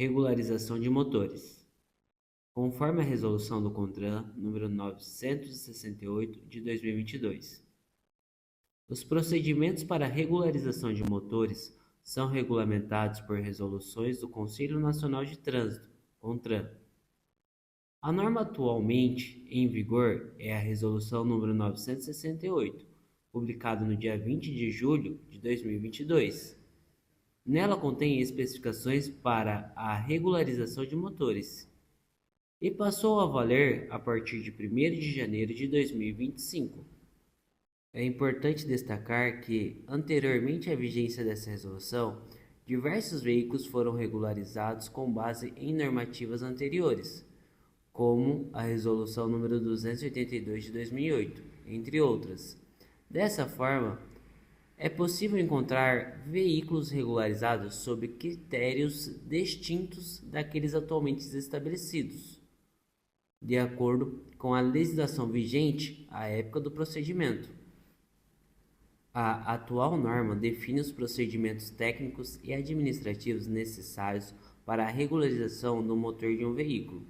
Regularização de motores. Conforme a resolução do CONTRAN número 968 de 2022. Os procedimentos para regularização de motores são regulamentados por resoluções do Conselho Nacional de Trânsito, CONTRAN. A norma atualmente em vigor é a resolução número 968, publicada no dia 20 de julho de 2022. Nela contém especificações para a regularização de motores e passou a valer a partir de 1º de janeiro de 2025. É importante destacar que, anteriormente à vigência dessa resolução, diversos veículos foram regularizados com base em normativas anteriores, como a Resolução número 282 de 2008, entre outras. Dessa forma, é possível encontrar veículos regularizados sob critérios distintos daqueles atualmente estabelecidos, de acordo com a legislação vigente à época do procedimento. A atual norma define os procedimentos técnicos e administrativos necessários para a regularização do motor de um veículo,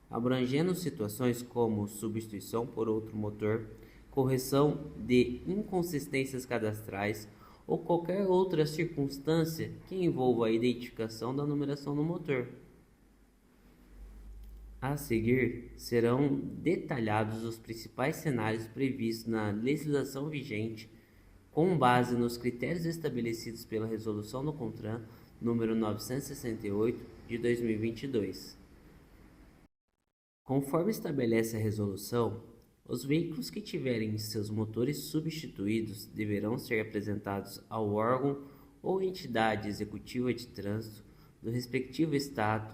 abrangendo situações como substituição por outro motor, correção de inconsistências cadastrais ou qualquer outra circunstância que envolva a identificação da numeração do motor. A seguir, serão detalhados os principais cenários previstos na legislação vigente com base nos critérios estabelecidos pela Resolução do CONTRAN número 968 de 2022. Conforme estabelece a resolução, os veículos que tiverem seus motores substituídos deverão ser apresentados ao órgão ou entidade executiva de trânsito do respectivo estado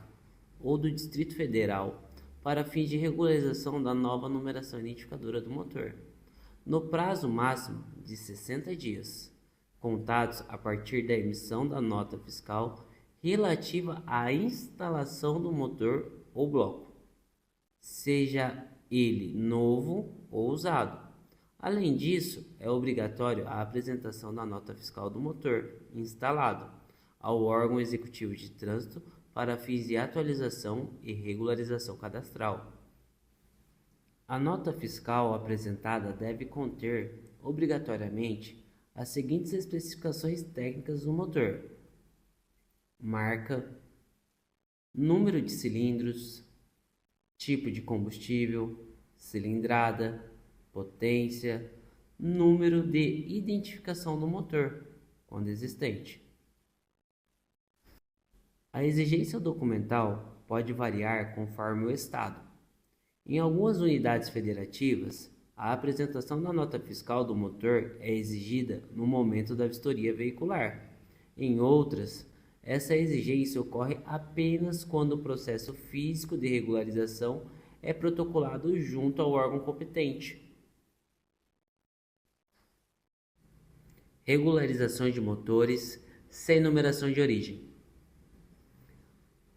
ou do Distrito Federal para fins de regularização da nova numeração identificadora do motor, no prazo máximo de 60 dias, contados a partir da emissão da nota fiscal relativa à instalação do motor ou bloco, seja ele novo ou usado. Além disso, é obrigatório a apresentação da nota fiscal do motor instalado ao órgão executivo de trânsito para fins de atualização e regularização cadastral. A nota fiscal apresentada deve conter, obrigatoriamente, as seguintes especificações técnicas do motor: marca, número de cilindros, tipo de combustível, cilindrada, potência, número de identificação do motor, quando existente. A exigência documental pode variar conforme o estado. Em algumas unidades federativas, a apresentação da nota fiscal do motor é exigida no momento da vistoria veicular. Em outras, essa exigência ocorre apenas quando o processo físico de regularização é protocolado junto ao órgão competente. Regularização de motores sem numeração de origem.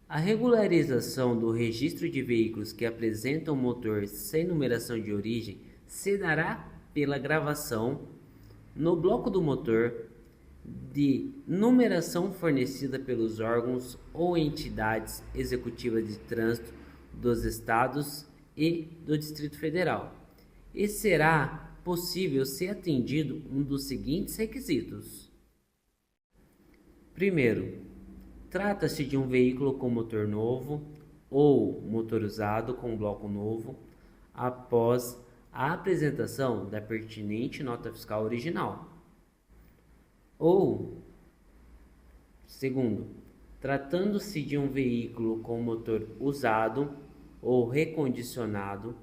A regularização do registro de veículos que apresentam motor sem numeração de origem se dará pela gravação no bloco do motor de numeração fornecida pelos órgãos ou entidades executivas de trânsito dos estados e do Distrito Federal, e será possível ser atendido um dos seguintes requisitos. Primeiro, trata-se de um veículo com motor novo ou motor usado com bloco novo após a apresentação da pertinente nota fiscal original. Ou, segundo, tratando-se de um veículo com motor usado ou recondicionado,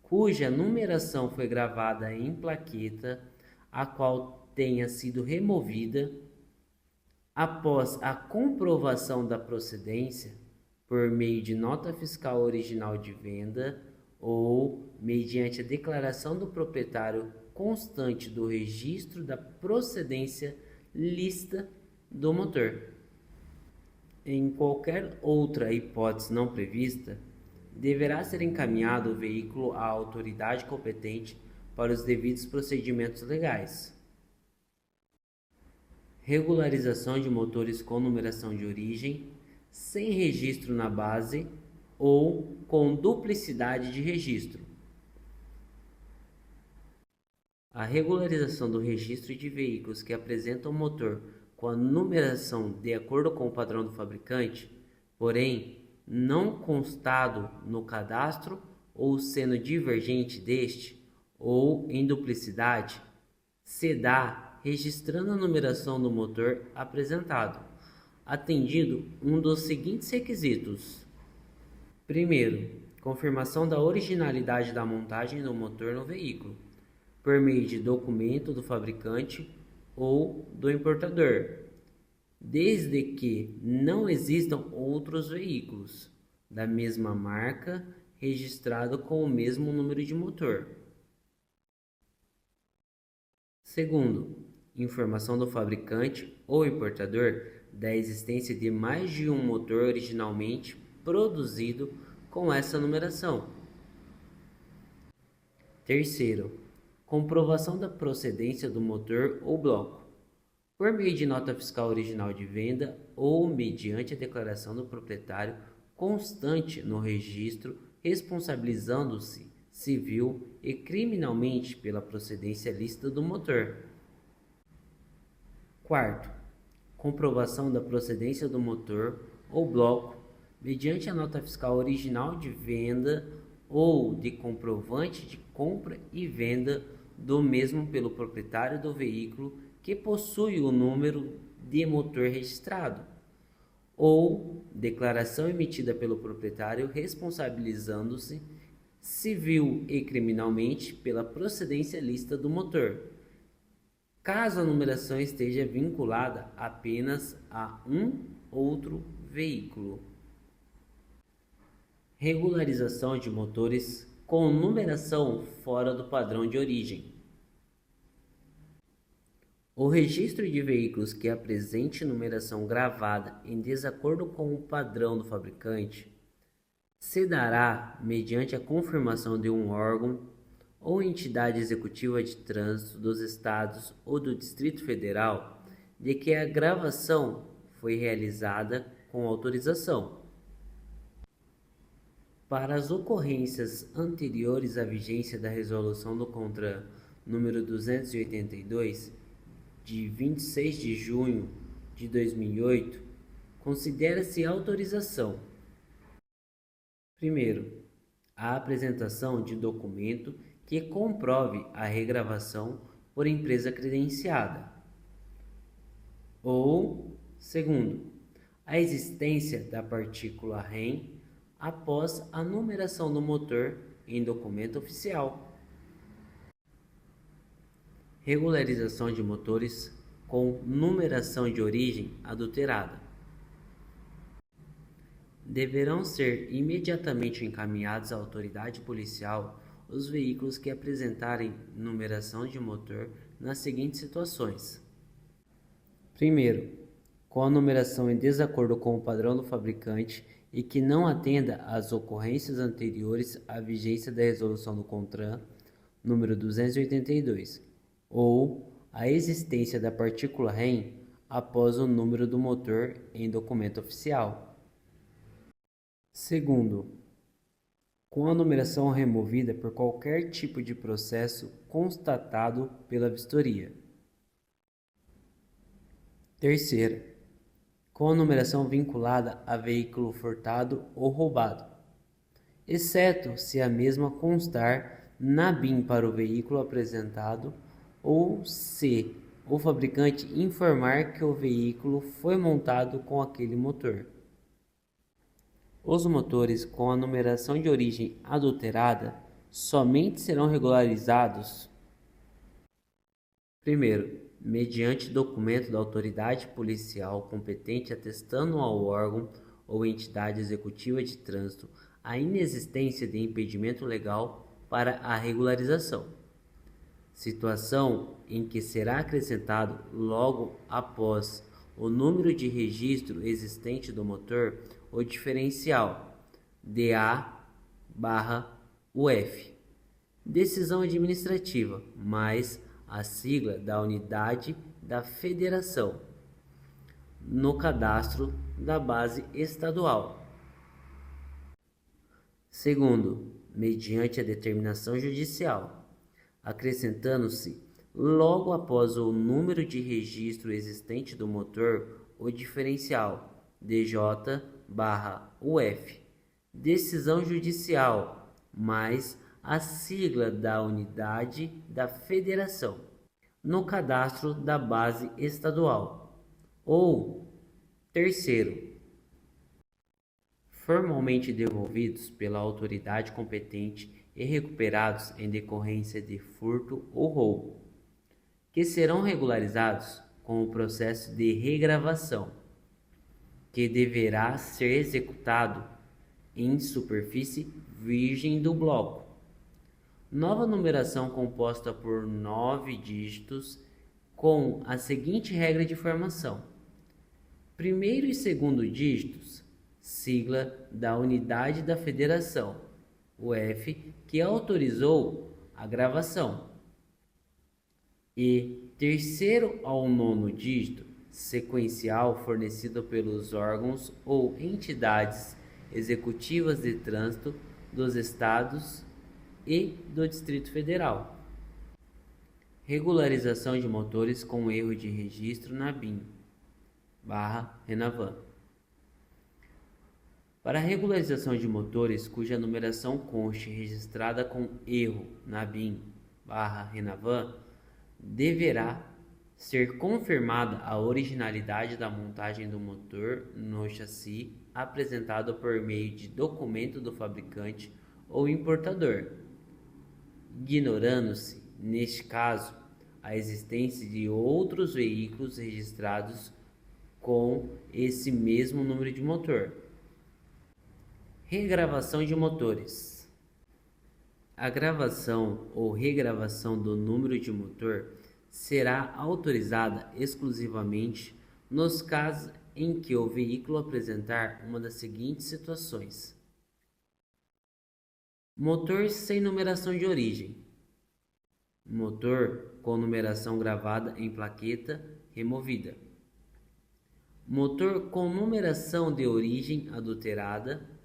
cuja numeração foi gravada em plaqueta, a qual tenha sido removida após a comprovação da procedência por meio de nota fiscal original de venda ou mediante a declaração do proprietário constante do registro da procedência lícita do motor. Em qualquer outra hipótese não prevista, deverá ser encaminhado o veículo à autoridade competente para os devidos procedimentos legais. Regularização de motores com numeração de origem sem registro na base ou com duplicidade de registro. A regularização do registro de veículos que apresentam motor com a numeração de acordo com o padrão do fabricante, porém não constado no cadastro ou sendo divergente deste, ou em duplicidade, se dá registrando a numeração do motor apresentado, atendido um dos seguintes requisitos. Primeiro, confirmação da originalidade da montagem do motor no veículo, por meio de documento do fabricante ou do importador, desde que não existam outros veículos da mesma marca registrado com o mesmo número de motor. Segundo, informação do fabricante ou importador da existência de mais de um motor originalmente produzido com essa numeração. Terceiro, comprovação da procedência do motor ou bloco, por meio de nota fiscal original de venda ou mediante a declaração do proprietário constante no registro, responsabilizando-se civil e criminalmente pela procedência lícita do motor. Quarto, comprovação da procedência do motor ou bloco mediante a nota fiscal original de venda ou de comprovante de compra e venda do mesmo pelo proprietário do veículo que possui o número de motor registrado, ou declaração emitida pelo proprietário responsabilizando-se civil e criminalmente pela procedência lícita do motor, caso a numeração esteja vinculada apenas a um outro veículo. Regularização de motores com numeração fora do padrão de origem. O registro de veículos que apresente numeração gravada em desacordo com o padrão do fabricante se dará mediante a confirmação de um órgão ou entidade executiva de trânsito dos Estados ou do Distrito Federal de que a gravação foi realizada com autorização. Para as ocorrências anteriores à vigência da Resolução do CONTRAN número 282, de 26 de junho de 2008, considera-se autorização. Primeiro, a apresentação de documento que comprove a regravação por empresa credenciada. Ou, segundo, a existência da partícula REM após a numeração do motor em documento oficial. Regularização de motores com numeração de origem adulterada. Deverão ser imediatamente encaminhados à autoridade policial os veículos que apresentarem numeração de motor nas seguintes situações. Primeiro, com a numeração em desacordo com o padrão do fabricante e que não atenda às ocorrências anteriores à vigência da resolução do CONTRAN número 282, ou a existência da partícula REM após o número do motor em documento oficial. Segundo, com a numeração removida por qualquer tipo de processo constatado pela vistoria. Terceiro, com a numeração vinculada a veículo furtado ou roubado, exceto se a mesma constar na BIM para o veículo apresentado ou se o fabricante informar que o veículo foi montado com aquele motor. Os motores com a numeração de origem adulterada somente serão regularizados, primeiro, mediante documento da autoridade policial competente atestando ao órgão ou entidade executiva de trânsito a inexistência de impedimento legal para a regularização, situação em que será acrescentado logo após o número de registro existente do motor o diferencial DA/UF, decisão administrativa, mais a sigla da unidade da federação. no cadastro da base estadual. Segundo, mediante a determinação judicial, acrescentando-se, logo após o número de registro existente do motor, o diferencial DJ/UF, decisão judicial, mais a sigla da unidade da federação, no cadastro da base estadual. Ou, terceiro, formalmente devolvidos pela autoridade competente e recuperados em decorrência de furto ou roubo, que serão regularizados com o processo de regravação, que deverá ser executado em superfície virgem do bloco. Nova numeração composta por 9 dígitos com a seguinte regra de formação: primeiro e segundo dígitos, sigla da unidade da federação, UF, que autorizou a gravação, e terceiro ao nono dígito, sequencial fornecido pelos órgãos ou entidades executivas de trânsito dos estados e do Distrito Federal. Regularização de motores com erro de registro na BIM/Renavan. Para a regularização de motores cuja numeração conste registrada com erro na BIM/Renavan, deverá ser confirmada a originalidade da montagem do motor no chassi apresentado por meio de documento do fabricante ou importador, ignorando-se, neste caso, a existência de outros veículos registrados com esse mesmo número de motor. Regravação de motores. A gravação ou regravação do número de motor será autorizada exclusivamente nos casos em que o veículo apresentar uma das seguintes situações: motor sem numeração de origem, motor com numeração gravada em plaqueta removida, motor com numeração de origem adulterada.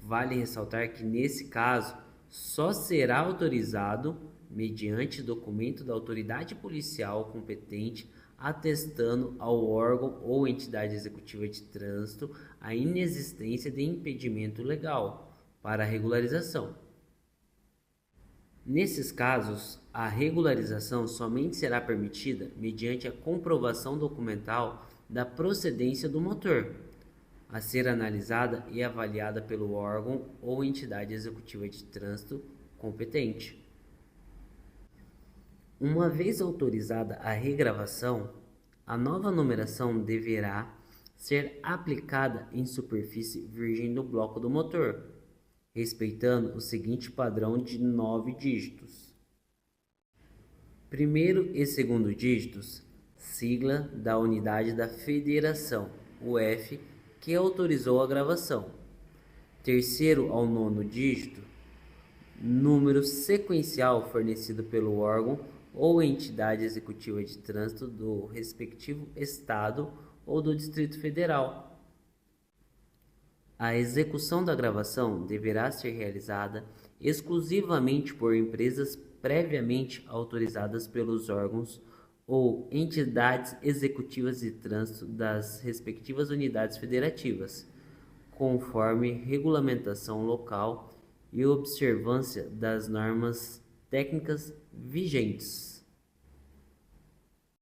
Vale ressaltar que nesse caso só será autorizado mediante documento da autoridade policial competente atestando ao órgão ou entidade executiva de trânsito a inexistência de impedimento legal para a regularização. Nesses casos, a regularização somente será permitida mediante a comprovação documental da procedência do motor, a ser analisada e avaliada pelo órgão ou entidade executiva de trânsito competente. Uma vez autorizada a regravação, a nova numeração deverá ser aplicada em superfície virgem do bloco do motor, respeitando o seguinte padrão de 9 dígitos. Primeiro e segundo dígitos, sigla da unidade da federação, UF, que autorizou a gravação. Terceiro ao nono dígito, número sequencial fornecido pelo órgão ou entidade executiva de trânsito do respectivo estado ou do Distrito Federal. A execução da gravação deverá ser realizada exclusivamente por empresas previamente autorizadas pelos órgãos ou entidades executivas de trânsito das respectivas unidades federativas, conforme regulamentação local e observância das normas técnicas vigentes.